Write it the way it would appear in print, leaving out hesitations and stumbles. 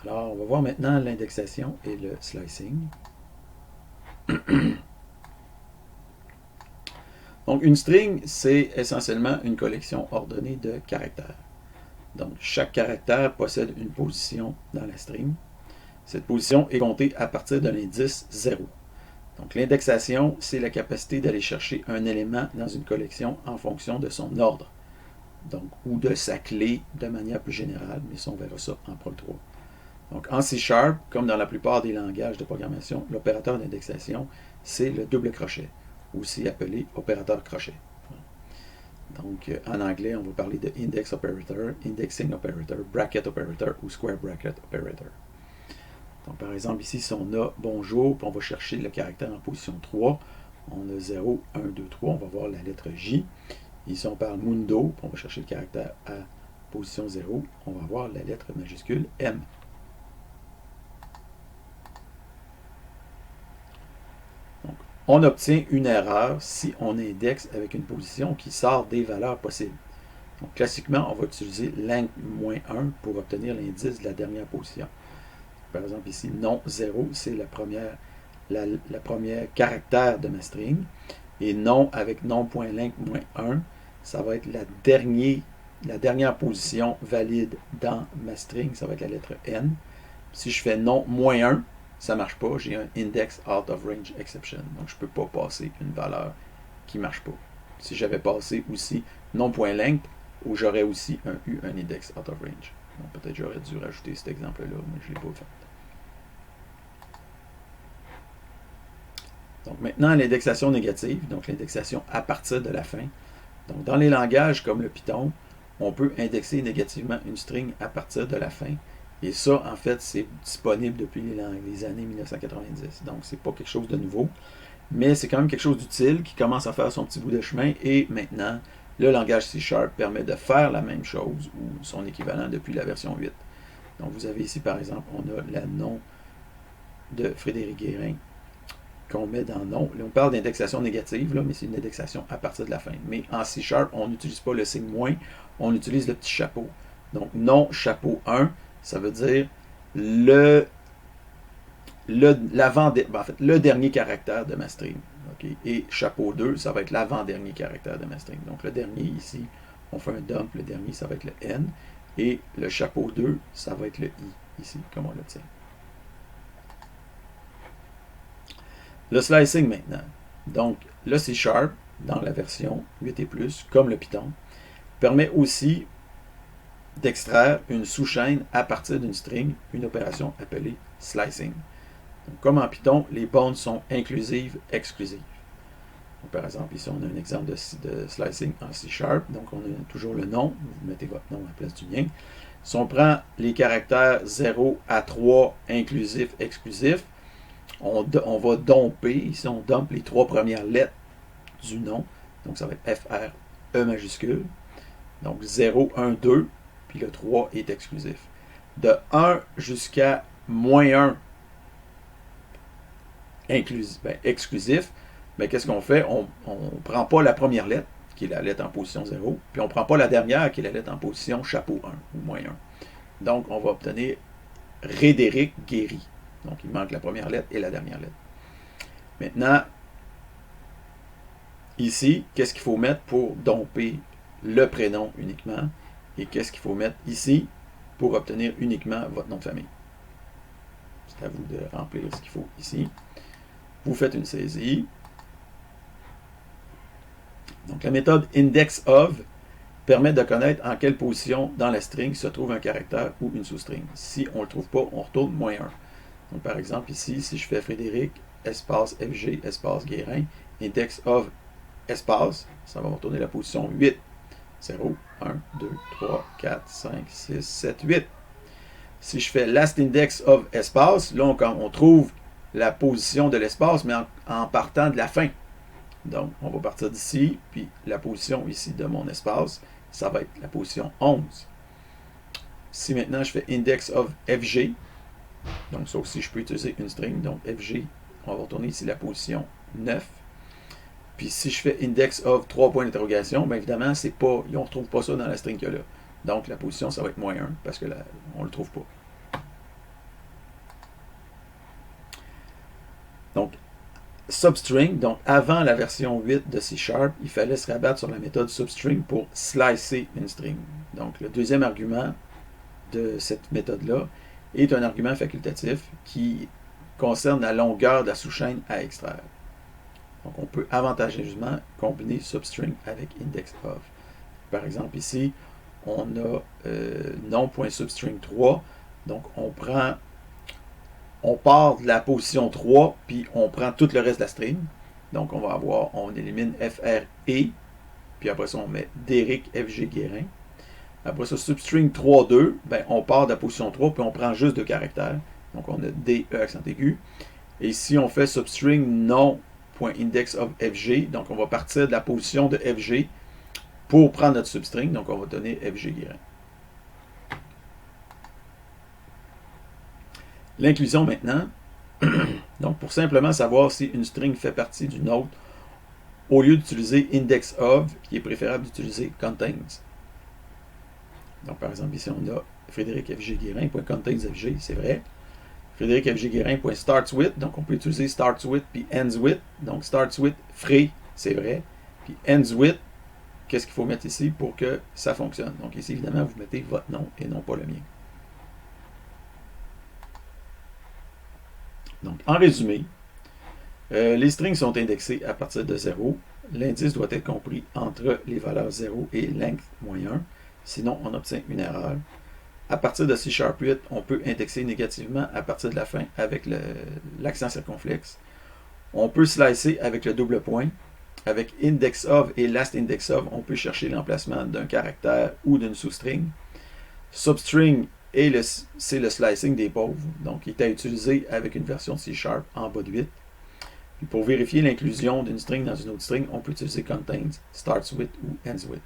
Alors, on va voir maintenant l'indexation et le slicing. Donc, une string, c'est essentiellement une collection ordonnée de caractères. Donc, chaque caractère possède une position dans la string. Cette position est comptée à partir de l'indice 0. Donc, l'indexation, c'est la capacité d'aller chercher un élément dans une collection en fonction de son ordre. Donc, ou de sa clé de manière plus générale, mais ça, on verra ça en Prog 3. Donc, en C#, comme dans la plupart des langages de programmation, l'opérateur d'indexation, c'est le double crochet, aussi appelé opérateur crochet. Donc, en anglais, on va parler de index operator, indexing operator, bracket operator ou square bracket operator. Donc, par exemple, ici, si on a bonjour, puis on va chercher le caractère en position 3, on a 0, 1, 2, 3, on va voir la lettre J. Ici, on parle mundo, puis on va chercher le caractère à position 0, on va voir la lettre majuscule M. Donc, on obtient une erreur si on indexe avec une position qui sort des valeurs possibles. Donc, classiquement, on va utiliser length-1 pour obtenir l'indice de la dernière position. Par exemple, ici, non 0, c'est la première caractère de ma string. Et non avec non.length-1, ça va être la dernière position valide dans ma string, ça va être la lettre N. Si je fais non -1, ça ne marche pas, j'ai un index out of range exception. Donc, je ne peux pas passer une valeur qui ne marche pas. Si j'avais passé aussi non.length, où j'aurais aussi eu un index out of range. Donc, peut-être j'aurais dû rajouter cet exemple-là, mais je ne l'ai pas fait. Donc, maintenant, l'indexation négative, donc l'indexation à partir de la fin. Donc, dans les langages comme le Python, on peut indexer négativement une string à partir de la fin. Et ça, en fait, c'est disponible depuis les années 1990. Donc, c'est pas quelque chose de nouveau. Mais c'est quand même quelque chose d'utile qui commence à faire son petit bout de chemin. Et maintenant, le langage C# permet de faire la même chose ou son équivalent depuis la version 8. Donc, vous avez ici, par exemple, on a le nom de Frédéric Guérin qu'on met dans non. Là, on parle d'indexation négative, là, mais c'est une indexation à partir de la fin. Mais en C#, on n'utilise pas le signe moins, on utilise le petit chapeau. Donc, non chapeau 1, ça veut dire le dernier caractère de ma string. Okay? Et chapeau 2, ça va être l'avant-dernier caractère de ma string. Donc, le dernier ici, on fait un dump, le dernier, ça va être le N. Et le chapeau 2, ça va être le I, ici, comme on l'obtient. Le slicing maintenant. Donc, le C#, dans la version 8 et plus, comme le Python, permet aussi d'extraire une sous-chaîne à partir d'une string, une opération appelée slicing. Donc, comme en Python, les bornes sont inclusives, exclusives. Donc, par exemple, ici, on a un exemple de slicing en C#. Donc, on a toujours le nom. Vous mettez votre nom à la place du mien. Si on prend les caractères 0 à 3, inclusif, exclusif, on va domper, ici on dump les 3 premières lettres du nom, donc ça va être FR, E majuscule, donc 0, 1, 2, puis le 3 est exclusif. De 1 jusqu'à -1 exclusif, mais qu'est-ce qu'on fait? On ne prend pas la première lettre, qui est la lettre en position 0, puis on ne prend pas la dernière, qui est la lettre en position chapeau 1, ou -1. Donc on va obtenir Rédéric Guéry. Donc, il manque la première lettre et la dernière lettre. Maintenant, ici, qu'est-ce qu'il faut mettre pour domper le prénom uniquement? Et qu'est-ce qu'il faut mettre ici pour obtenir uniquement votre nom de famille? C'est à vous de remplir ce qu'il faut ici. Vous faites une saisie. Donc, la méthode indexOf permet de connaître en quelle position dans la string se trouve un caractère ou une sous-string. Si on ne le trouve pas, on retourne -1. Donc, par exemple, ici, si je fais Frédéric, espace FG, espace Guérin, index of espace, ça va me retourner la position 8. 0, 1, 2, 3, 4, 5, 6, 7, 8. Si je fais last index of espace, là, on trouve la position de l'espace, mais en partant de la fin. Donc, on va partir d'ici, puis la position ici de mon espace, ça va être la position 11. Si maintenant je fais index of FG, donc ça aussi je peux utiliser une string, donc FG, on va retourner ici la position 9. Puis si je fais index of 3 points d'interrogation, bien évidemment, c'est pas, on ne retrouve pas ça dans la string qu'il y a là. Donc la position, ça va être -1, parce que on ne le trouve pas. substring, donc avant la version 8 de C#, il fallait se rabattre sur la méthode substring pour slicer une string. Donc le deuxième argument de cette méthode-là est un argument facultatif qui concerne la longueur de la sous-chaîne à extraire. Donc on peut avantageusement combiner substring avec index_of. Par exemple ici, on a non.substring3, donc on part de la position 3, puis on prend tout le reste de la string. Donc on élimine FR et, puis après ça on met Derek FG Guérin. Après ça, substring 3.2, ben, on part de la position 3, puis on prend juste 2 caractères. Donc on a D, E accent aigu. Et ici on fait substring non.indexOfFG, donc on va partir de la position de FG pour prendre notre substring, donc on va donner FG Guérin. L'inclusion maintenant. Donc, pour simplement savoir si une string fait partie d'une autre, au lieu d'utiliser index_of, qui est préférable d'utiliser contains. Donc, par exemple, ici, on a Frédéric FG Guérin.containsFG, c'est vrai. Frédéric FG Guérin.startsWith, donc on peut utiliser startsWith puis endsWith. Donc, startsWith, Fré, c'est vrai. Puis endsWith, qu'est-ce qu'il faut mettre ici pour que ça fonctionne? Donc, ici, évidemment, vous mettez votre nom et non pas le mien. Donc, en résumé, les strings sont indexés à partir de 0. L'indice doit être compris entre les valeurs 0 et length -1. Sinon, on obtient une erreur. À partir de C#8, on peut indexer négativement à partir de la fin avec l'accent circonflexe. On peut slicer avec le double point. Avec index_of et last_index_of, on peut chercher l'emplacement d'un caractère ou d'une sous-string. Substring, c'est le slicing des pauvres, donc il est à utiliser avec une version de C# en bas de 8. Puis pour vérifier l'inclusion d'une string dans une autre string, on peut utiliser contains, startsWith ou endsWith.